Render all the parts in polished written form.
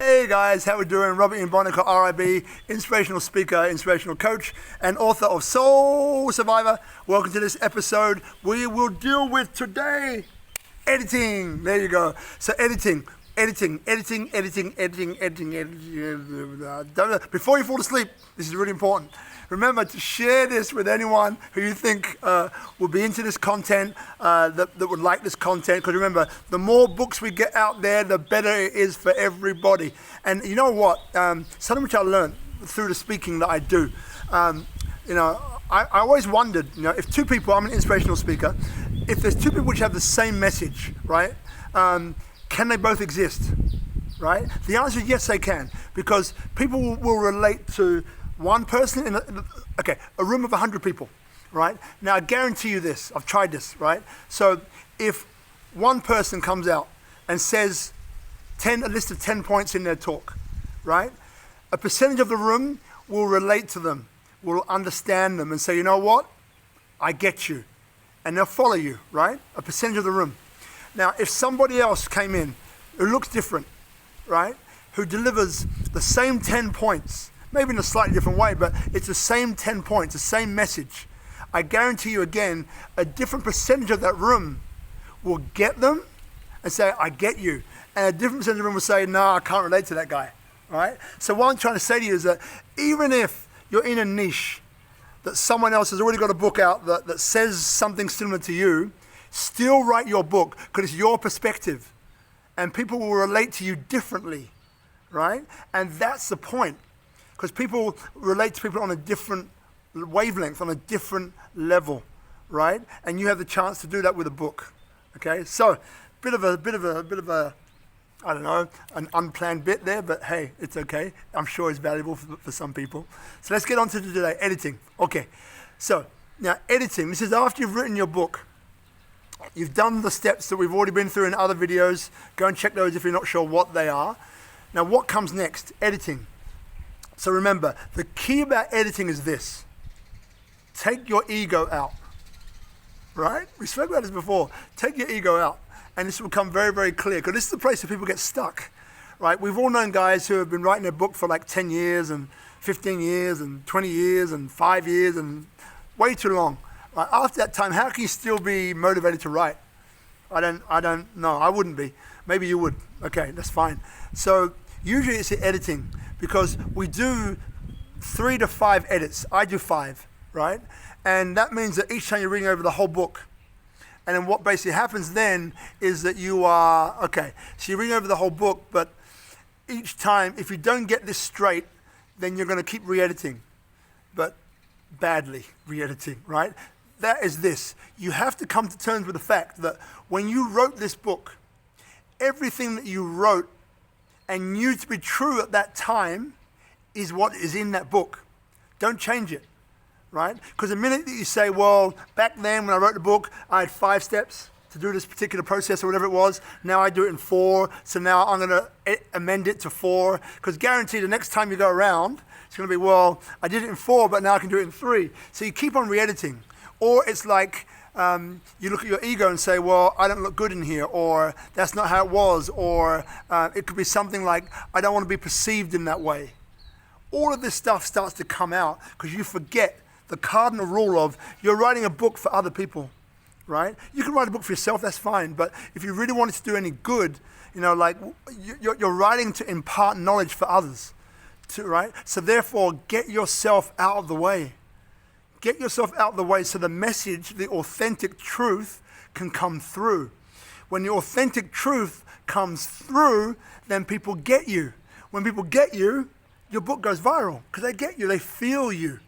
Hey guys, how we doing? Robert Ian Bonica, RIB, inspirational speaker, inspirational coach, and author of Soul Survivor. Welcome to this episode. We will deal with today editing. There you go. So editing. Before you fall asleep, this is really important. Remember to share this with anyone who you think will be into this content, that would like this content. Because remember, the more books we get out there, the better it is for everybody. And you know what? Something which I learned through the speaking that I do. I always wondered, if two people, I'm an inspirational speaker, if there's two people which have the same message, right? Can they both exist, right? The answer is yes, they can, because people will relate to one person in a room of 100 people, right? Now I guarantee you this, I've tried this, right? So if one person comes out and says a list of 10 points in their talk, right? A percentage of the room will relate to them, will understand them and say, you know what? I get you. And they'll follow you, right? A percentage of the room. Now, if somebody else came in who looks different, right? Who delivers the same 10 points, maybe in a slightly different way, but it's the same 10 points, the same message. I guarantee you again, a different percentage of that room will get them and say, I get you. And a different percentage of the room will say, no, I can't relate to that guy, right? So what I'm trying to say to you is that even if you're in a niche that someone else has already got a book out that says something similar to you, still write your book because it's your perspective and people will relate to you differently, right? And that's the point, because people relate to people on a different wavelength, on a different level, right? And you have the chance to do that with a book, okay? So, bit of a, I don't know, an unplanned bit there, but hey, it's okay. I'm sure it's valuable for some people. So let's get on to today, editing. Okay, so now editing, this is after you've written your book. You've done the steps that we've already been through in other videos. Go and check those if you're not sure what they are. Now what comes next? Editing. So remember, the key about editing is this. Take your ego out, right? We spoke about this before. Take your ego out. And this will become very, very clear, because this is the place where people get stuck, right? We've all known guys who have been writing their book for like 10 years and 15 years and 20 years and 5 years and way too long. Right? After that time, how can you still be motivated to write? I don't know. I wouldn't be. Maybe you would. Okay, that's fine. So usually it's the editing, because we do 3 to 5 edits. I do 5, right? And that means that each time you're reading over the whole book. And then what basically happens then is that you are, so you're reading over the whole book, but each time, if you don't get this straight, then you're going to keep re-editing, but badly re-editing, right? That is this. You have to come to terms with the fact that when you wrote this book, everything that you wrote and knew to be true at that time is what is in that book. Don't change it, right? Because the minute that you say, well, back then when I wrote the book, I had 5 steps to do this particular process or whatever it was. Now I do it in 4. So now I'm going to amend it to 4. Because guaranteed the next time you go around, it's going to be, well, I did it in 4, but now I can do it in 3. So you keep on re-editing. Or it's like you look at your ego and say, well, I don't look good in here, or that's not how it was, or it could be something like, I don't want to be perceived in that way. All of this stuff starts to come out because you forget the cardinal rule of you're writing a book for other people, right? You can write a book for yourself, that's fine, but if you really wanted to do any good, you're writing to impart knowledge for others, right? So therefore, get yourself out of the way. Get yourself out of the way so the message, the authentic truth, can come through. When the authentic truth comes through, then people get you. When people get you, your book goes viral because they get you, they feel you,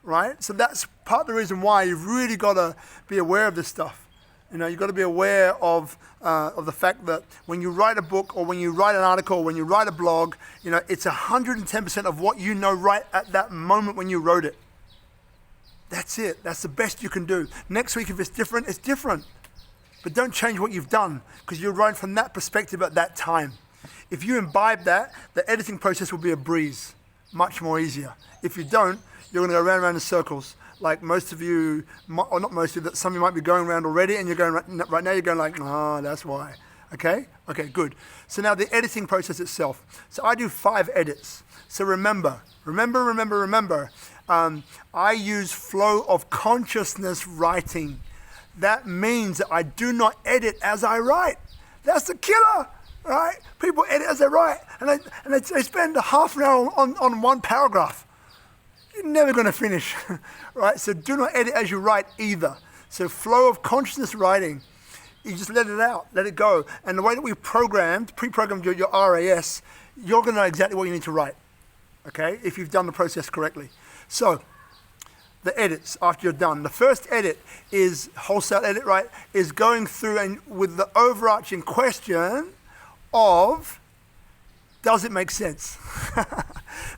right? So that's part of the reason why you've really got to be aware of this stuff. You've got to be aware of the fact that when you write a book or when you write an article or when you write a blog, it's 110% of what you know right at that moment when you wrote it. That's it. That's the best you can do. Next week, if it's different, it's different. But don't change what you've done because you're writing from that perspective at that time. If you imbibe that, the editing process will be a breeze, much more easier. If you don't, you're going to go round and round in circles. Like most of you, or not most of you, that some of you might be going around already, and you're going right now, you're going like, oh, that's why. Okay? Okay, good. So now the editing process itself. So I do 5 edits. So remember, I use flow of consciousness writing. That means that I do not edit as I write. That's the killer, right? People edit as they write, and they spend a half an hour on one paragraph. You're never going to finish, right? So do not edit as you write either. So flow of consciousness writing, you just let it out, let it go. And the way that we've pre-programmed your RAS, you're going to know exactly what you need to write, okay, if you've done the process correctly. So the edits after you're done. The first edit is wholesale edit, right? Is going through and with the overarching question of, does it make sense?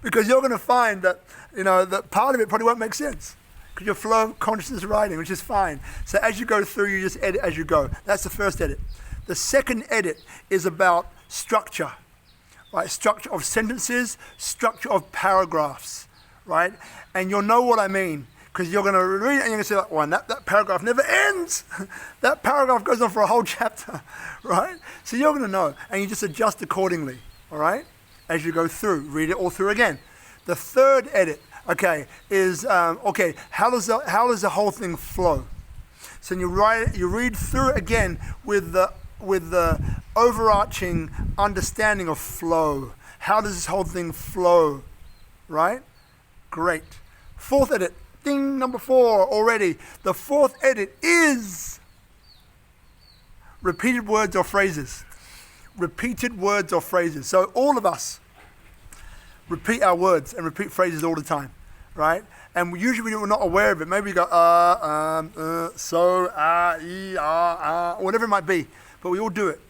Because you're going to find that, that part of it probably won't make sense because your flow of consciousness writing, which is fine. So as you go through, you just edit as you go. That's the first edit. The second edit is about structure, right? Structure of sentences, structure of paragraphs, right? And you'll know what I mean because you're going to read it and you're going to say, like, oh, and that paragraph never ends. That paragraph goes on for a whole chapter, right? So you're going to know, and you just adjust accordingly, all right? As you go through, read it all through again. The third edit, okay, is, how does the whole thing flow? So you read through it again with the overarching understanding of flow. How does this whole thing flow, right? Great. Fourth edit, ding, number 4 already. The fourth edit is repeated words or phrases. Repeated words or phrases. So all of us repeat our words and repeat phrases all the time, right? And usually we're not aware of it. Maybe we go, so, whatever it might be, but we all do it.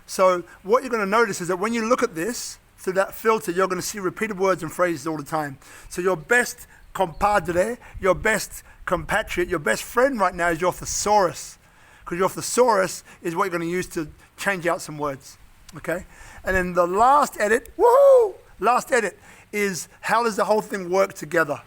So what you're going to notice is that when you look at this, through that filter, you're going to see repeated words and phrases all the time. So your best compadre, your best compatriot, your best friend right now is your thesaurus. Because your thesaurus is what you're going to use to change out some words, okay? And then the last edit, last edit is how does the whole thing work together?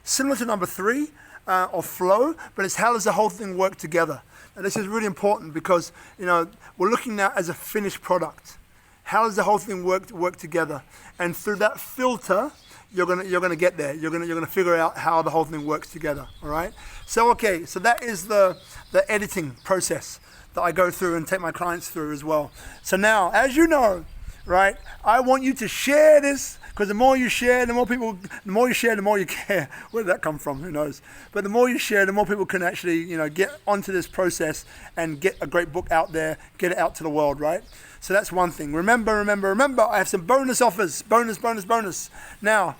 Similar to number 3 of flow, but it's how does the whole thing work together? And this is really important because, we're looking now as a finished product. How does the whole thing work together? And through that filter, you're gonna get there. You're gonna figure out how the whole thing works together. All right. So so that is the editing process that I go through and take my clients through as well. So now, as you know, right, I want you to share this because the more you share, the more you care. Where did that come from? Who knows? But the more you share, the more people can actually, get onto this process and get a great book out there, get it out to the world, right? So that's one thing. Remember, I have some bonus offers. Bonus. Now,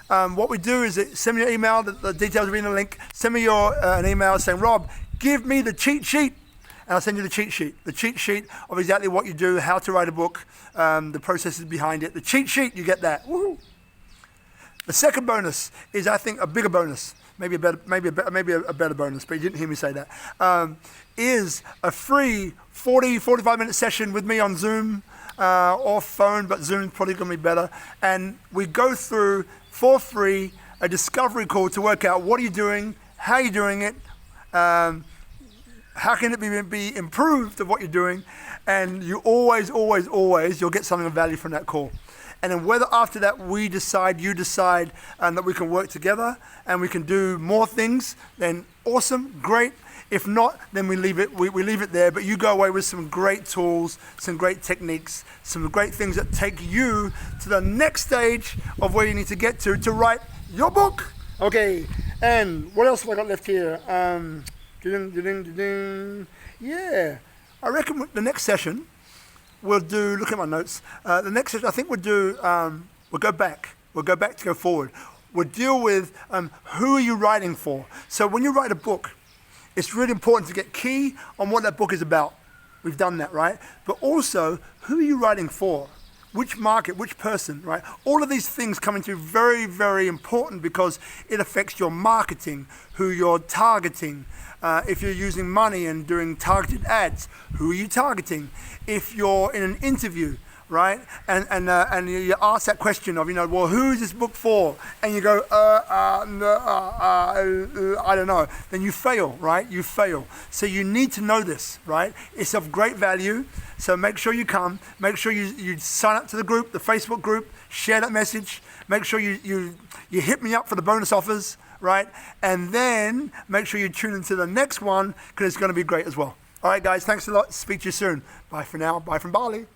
what we do is send me your email, the details will be in the link. Send me an email saying, Rob, give me the cheat sheet. And I'll send you the cheat sheet of exactly what you do, how to write a book, the processes behind it. The cheat sheet, you get that. Woo-hoo. The second bonus is, I think, a bigger bonus. Maybe a better bonus, but you didn't hear me say that. Is a free 45 minute session with me on Zoom or phone, but Zoom's probably going to be better. And we go through for free a discovery call to work out what are you doing, how are you doing it, how can it be improved of what you're doing, and you always, you'll get something of value from that call. And then whether after that you decide that we can work together and we can do more things, then awesome, great. If not, then we leave it there, but you go away with some great tools, some great techniques, some great things that take you to the next stage of where you need to get to write your book. Okay, and what else have I got left here? Yeah, I reckon the next session we'll do, look at my notes, the next session I think we'll go back to go forward. We'll deal with who are you writing for. So when you write a book, it's really important to get key on what that book is about. We've done that, right? But also, who are you writing for? Which market, which person, right? All of these things come into very, very important because it affects your marketing, who you're targeting. If you're using money and doing targeted ads, who are you targeting? If you're in an interview, right? And you ask that question of, well, who is this book for? And you go, I don't know. Then you fail, right? You fail. So you need to know this, right? It's of great value. So make sure you come. Make sure you sign up to the group, the Facebook group. Share that message. Make sure you hit me up for the bonus offers, right? And then make sure you tune into the next one because it's going to be great as well. All right, guys. Thanks a lot. Speak to you soon. Bye for now. Bye from Bali.